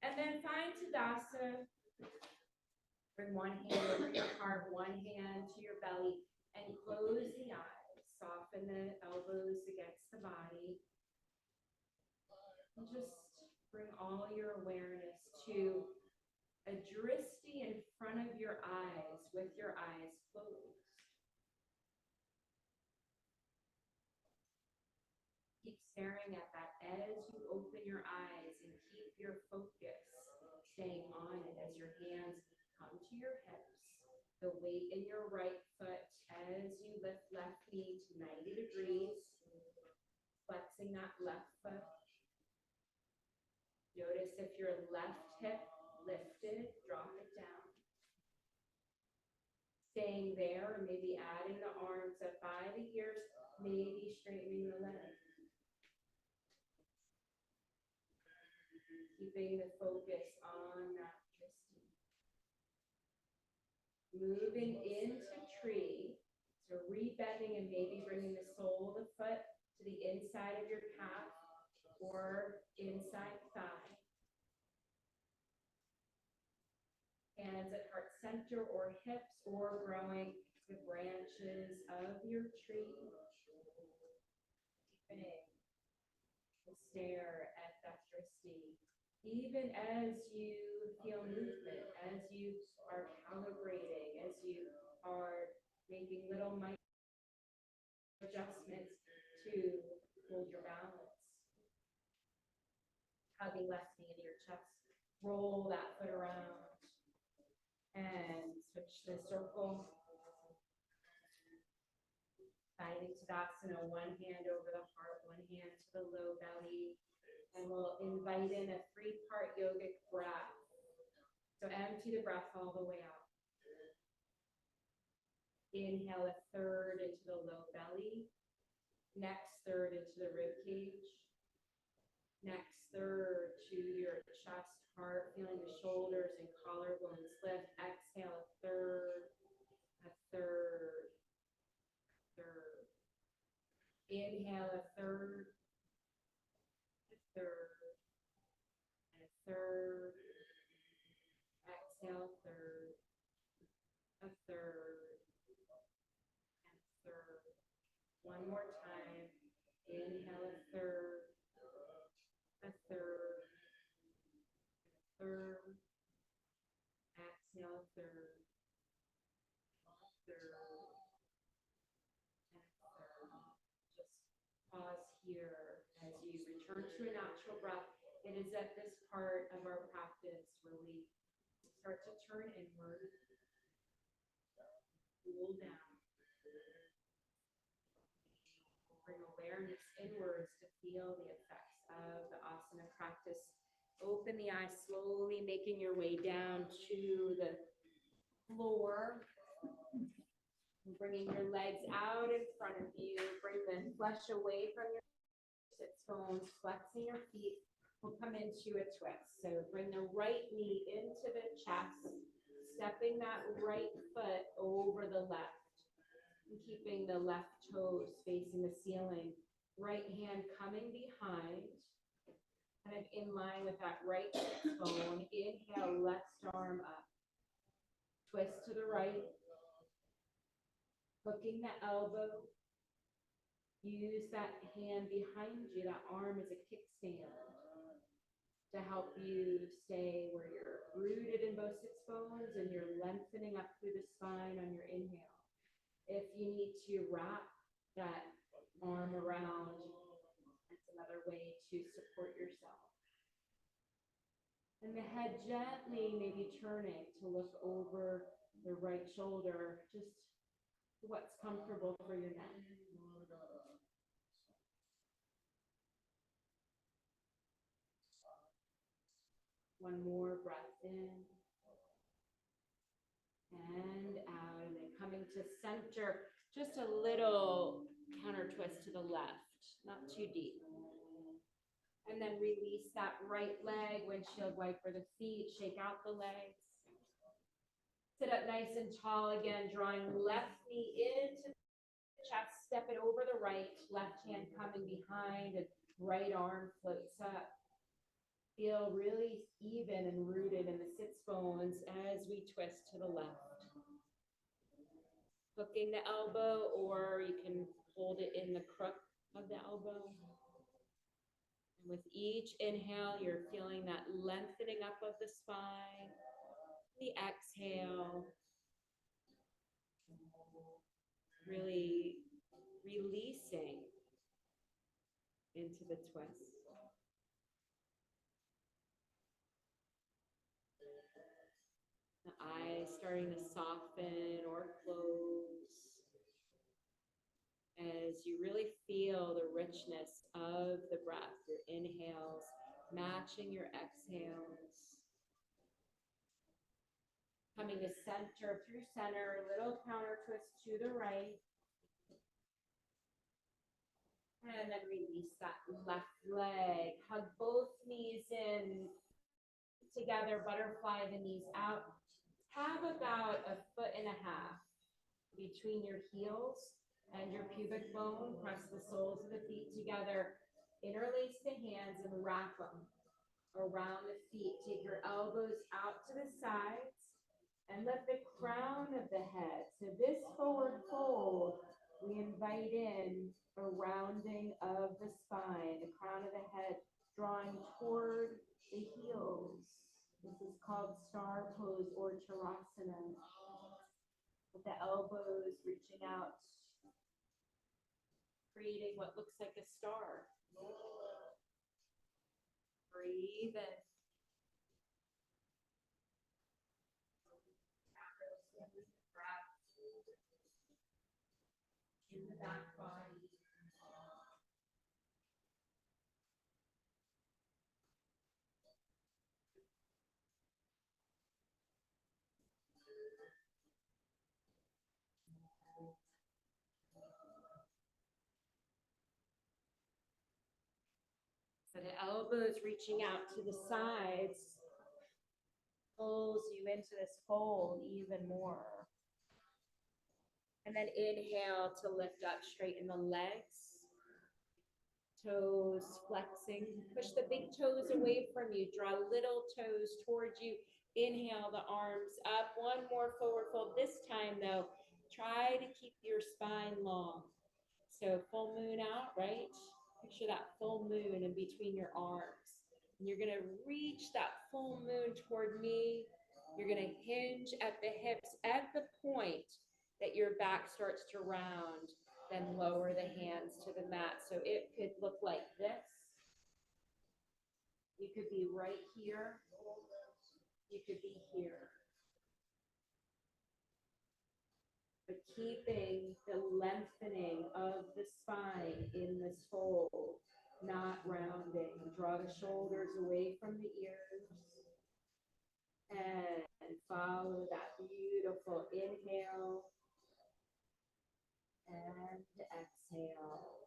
And then find Tadasana. Bring one hand over your heart, one hand to your belly, and close the eyes. Soften the elbows against the body. And just bring all your awareness to a drishti in front of your eyes with your eyes closed. Keep staring at that as you open your eyes and keep your focus staying on it as your hands come to your hips. The weight in your right foot as you lift left knee to 90 degrees, flexing that left foot. Notice if your left hip lifted, drop it down. Staying there, or maybe adding the arms up by the ears, maybe straightening the leg. Keeping the focus on that twisting. Moving into tree, so rebending and maybe bringing the sole of the foot to the inside of your calf or inside thigh. Hands at heart center or hips, or growing the branches of your tree. Deepening the stare at that twisting. Even as you feel movement, as you are calibrating, as you are making little micro adjustments to hold your balance. Hugging left knee into your chest. Roll that foot around. And switch to the circle. Finding Tadasana, one hand over the heart, one hand to the low belly. And we'll invite in a 3-part yogic breath. So empty the breath all the way out. Inhale a third into the low belly. Next third into the rib cage. Next third to your chest, heart, feeling the shoulders and collarbones lift. Exhale a third, a third, third. Inhale a third, a third, and a third. Exhale a third, a third, and a third. One more time. Inhale a third, a third, third. Exhale a third, third, and a third. Just pause here as you return to a natural breath. It is at this part of our practice where we start to turn inward, cool down. Bring awareness inwards to feel the effects of the asana practice. Open the eyes slowly, making your way down to the floor. Bringing your legs out in front of you. Bring the flesh away from your sits bones. Flexing your feet. We'll come into a twist. So bring the right knee into the chest. Stepping that right foot over the left. And keeping the left toes facing the ceiling. Right hand coming behind. Kind of in line with that right hip bone. Inhale, left arm up. Twist to the right. Hooking the elbow. Use that hand behind you, that arm as a kickstand to help you stay where you're rooted in both sits bones and you're lengthening up through the spine on your inhale. If you need to wrap that arm around, that's another way to support yourself. And the head gently maybe turning to look over the right shoulder, just what's comfortable for your neck. One more breath in and out, and then coming to center, just a little counter twist to the left, not too deep. And then release that right leg, windshield wiper the feet, shake out the legs. Sit up nice and tall again, drawing left knee into the chest, step it over the right, left hand coming behind, and right arm floats up. Feel really even and rooted in the sits bones as we twist to the left. Hooking the elbow, or you can hold it in the crook of the elbow. And with each inhale, you're feeling that lengthening up of the spine. The exhale, really releasing into the twist. The eyes starting to soften or close. as you really feel the richness of the breath, your inhales matching your exhales. Coming to center, through center, little counter twist to the right. And then release that left leg. Hug both knees in together, butterfly the knees out. Have about 1.5 feet between your heels and your pubic bone. Press the soles of the feet together. Interlace the hands and wrap them around the feet. Take your elbows out to the sides and let the crown of the head. So this forward fold, we invite in a rounding of the spine, the crown of the head drawing toward the heels. This is called star pose or Tadasana. With the elbows reaching out, creating what looks like a star. Breathe in. In the back body. So the elbows reaching out to the sides pulls you into this fold even more. And then inhale to lift up, straighten the legs. Toes flexing. Push the big toes away from you. Draw little toes towards you. Inhale the arms up. One more forward fold. This time though, try to keep your spine long. So full moon out, right? Picture that full moon in between your arms. And you're gonna reach that full moon toward me. You're gonna hinge at the hips at the point that your back starts to round, then lower the hands to the mat. So it could look like this. You could be right here. You could be here. But keeping the lengthening of the spine in this fold, not rounding. Draw the shoulders away from the ears. And follow that beautiful inhale and exhale.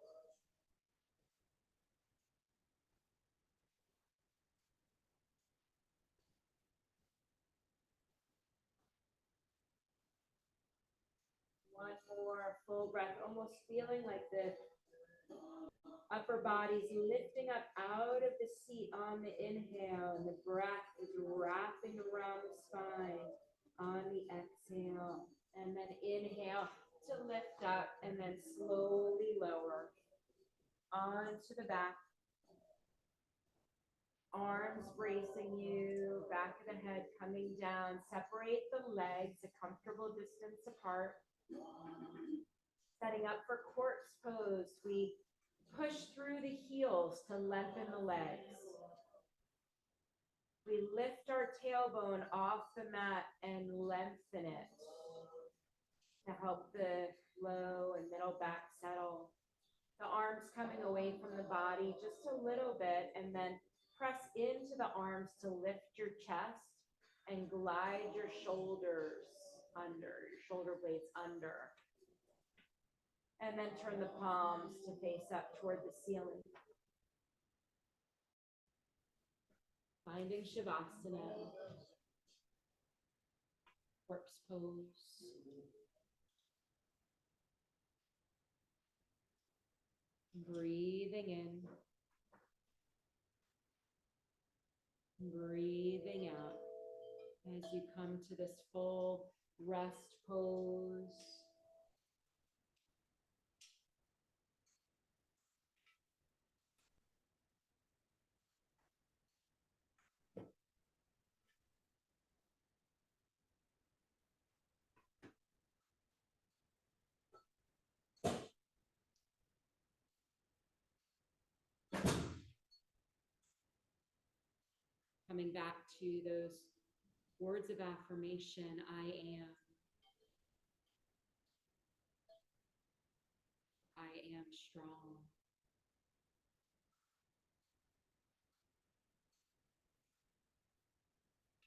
One more full breath, almost feeling like the upper body's lifting up out of the seat on the inhale, and the breath is wrapping around the spine on the exhale. And then inhale to lift up, and then slowly lower onto the back. Arms bracing you, back of the head coming down. Separate the legs a comfortable distance apart. Setting up for corpse pose, we push through the heels to lengthen the legs. We lift our tailbone off the mat and lengthen it to help the low and middle back settle. The arms coming away from the body just a little bit, and then press into the arms to lift your chest and glide your shoulders under, your shoulder blades under. And then turn the palms to face up toward the ceiling. Finding Shavasana. Corpse pose. Breathing in. Breathing out as you come to this full rest pose. Coming back to those words of affirmation, I am. am strong.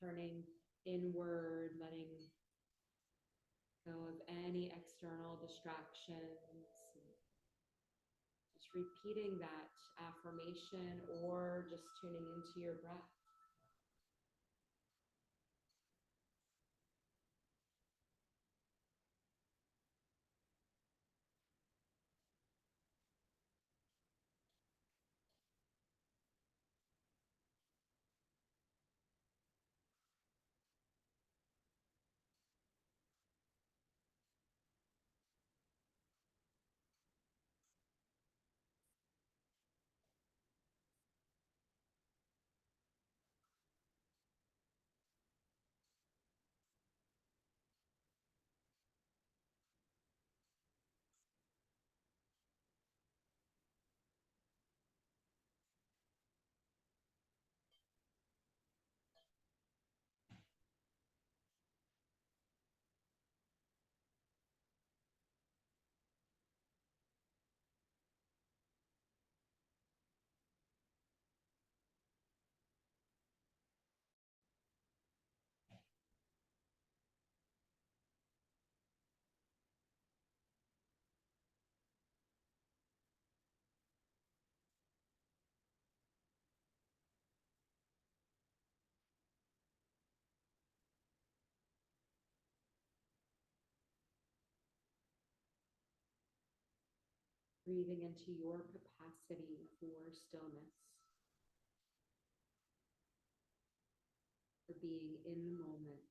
Turning inward, letting go of any external distractions. Just repeating that affirmation or just tuning into your breath. Breathing into your capacity for stillness, for being in the moment.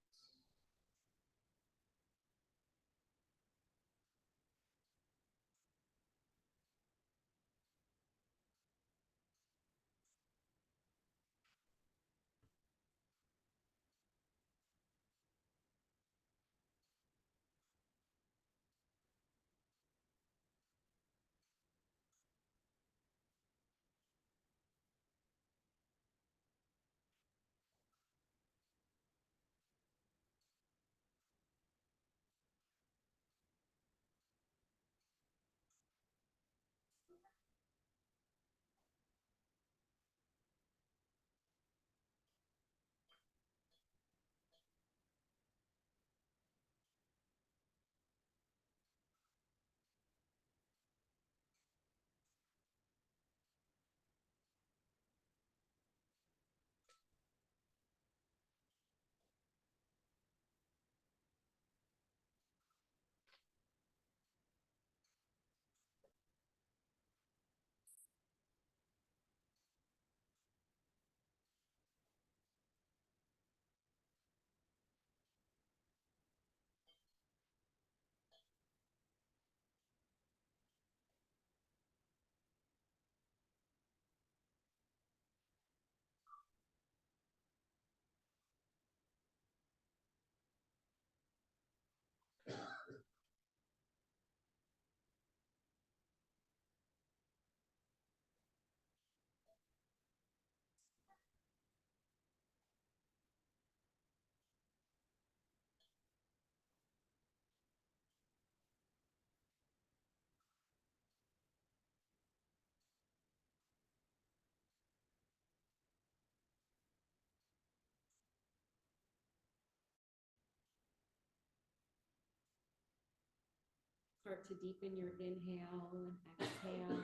Start to deepen your inhale and exhale.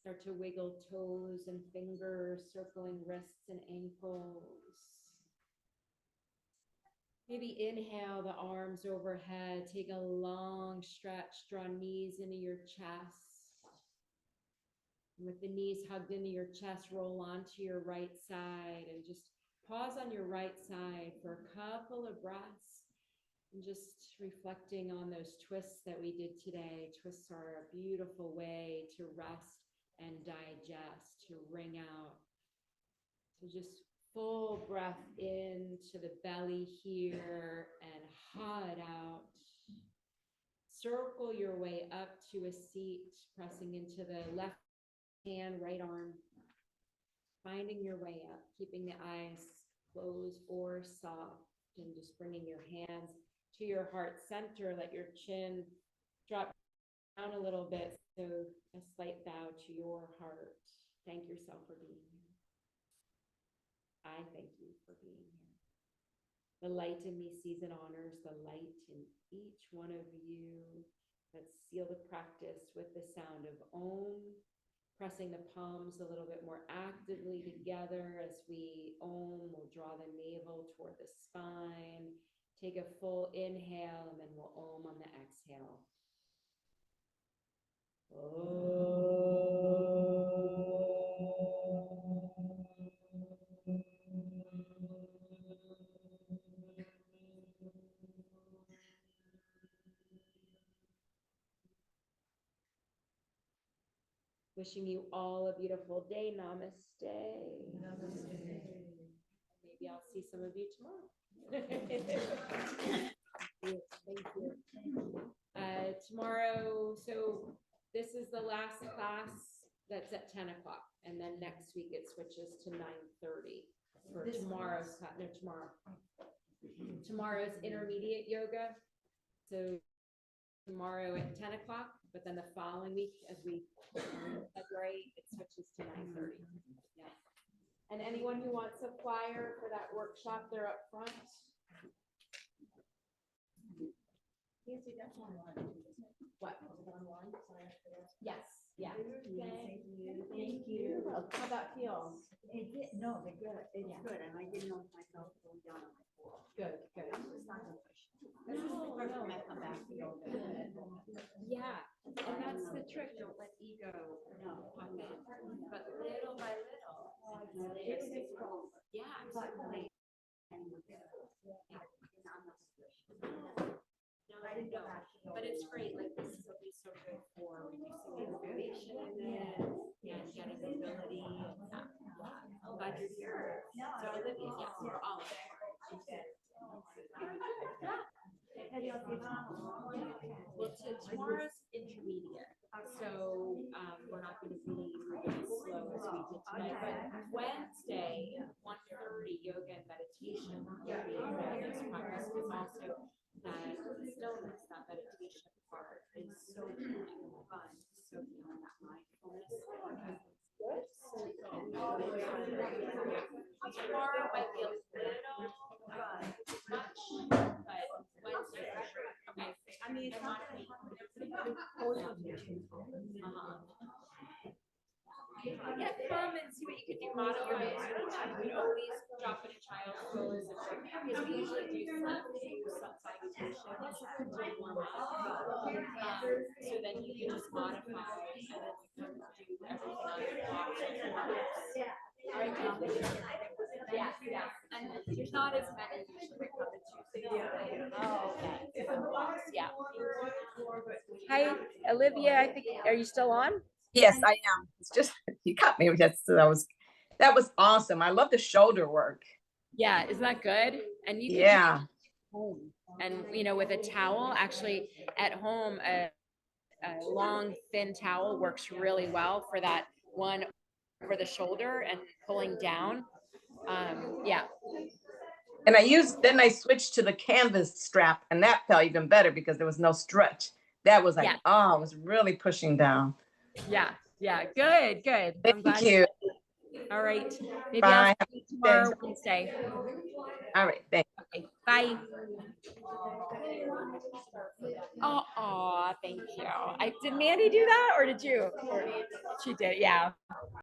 Start to wiggle toes and fingers, circling wrists and ankles. Maybe inhale the arms overhead. Take a long stretch, draw knees into your chest. And with the knees hugged into your chest, roll onto your right side and just pause on your right side for a couple of breaths. And just reflecting on those twists that we did today. Twists are a beautiful way to rest and digest, to wring out. So just full breath into the belly here and hug out. Circle your way up to a seat, pressing into the left hand, right arm. Finding your way up, keeping the eyes closed or soft, and just bringing your hands to your heart center. Let your chin drop Down a little bit, so a slight bow to your heart. Thank yourself for being here. I thank you for being here. The light in me sees and honors the light in each one of you. Let's seal the practice with the sound of Om, pressing the palms a little bit more actively together as we Om. We'll draw the navel toward the spine. Take a full inhale, and then we'll Om on the exhale. Wishing you all a beautiful day. Namaste. Maybe I'll see some of you tomorrow. Thank you. Tomorrow, so this is the last class that's at 10 o'clock. And then next week it switches to 9:30 for tomorrow's class. No, tomorrow. Tomorrow's intermediate yoga. So tomorrow at 10 o'clock, but then the following week, as we February, it switches to 9:30. Yeah. And anyone who wants a flyer for that workshop, they're up front. What? Yes, yeah. Thank you. How'd that feel? It did, no, they're good, it's good, and I didn't know if myself going down on my floor. Good, good. I'm just not gonna push. This is the first time I come back to yoga. Yeah, and that's the trick, don't let ego pop in, but little by little. Yeah, absolutely. No, but it's great, like this will be so good for reducing the inflammation and getting mobility. I'm glad you're here. So Olivia, yes, we're all well, tomorrow's intermediate, so we're not going to be really slow as we did tonight, but Wednesday, 1:30 yoga and meditation will be this practice, but also that stillness, that meditation part is so fun, so that mindfulness. Good. Tomorrow might be a little much, but Wednesday for sure. Okay. I mean, it's not me. Yeah, come and see what you can do. Modify it. You can always drop in a child's pose because we usually do some salutation to warm up. So then you can just modify and then you can do everything on your block. All right, Tom. Yes, yes. And there's not as many usually that come to Tuesday. Oh, okay. Yeah. Hi, Olivia. I think, are you still on? Yes, I am. It's just, you got me. That was awesome. I love the shoulder work. Yeah, isn't that good? And you can Yeah. home. And you know, with a towel, actually at home, a long thin towel works really well for that one over the shoulder and pulling down. Yeah. And then I switched to the canvas strap, and that felt even better because there was no stretch. That was like, Yeah. oh, it was really pushing down. Yeah. Yeah. Good. Good. I'm glad. Thank you. All right. Maybe Bye. I'll see you tomorrow, Wednesday. All right. Thanks. Okay. Bye. Oh, thank you. Did Mandy do that or did you? She did. Yeah.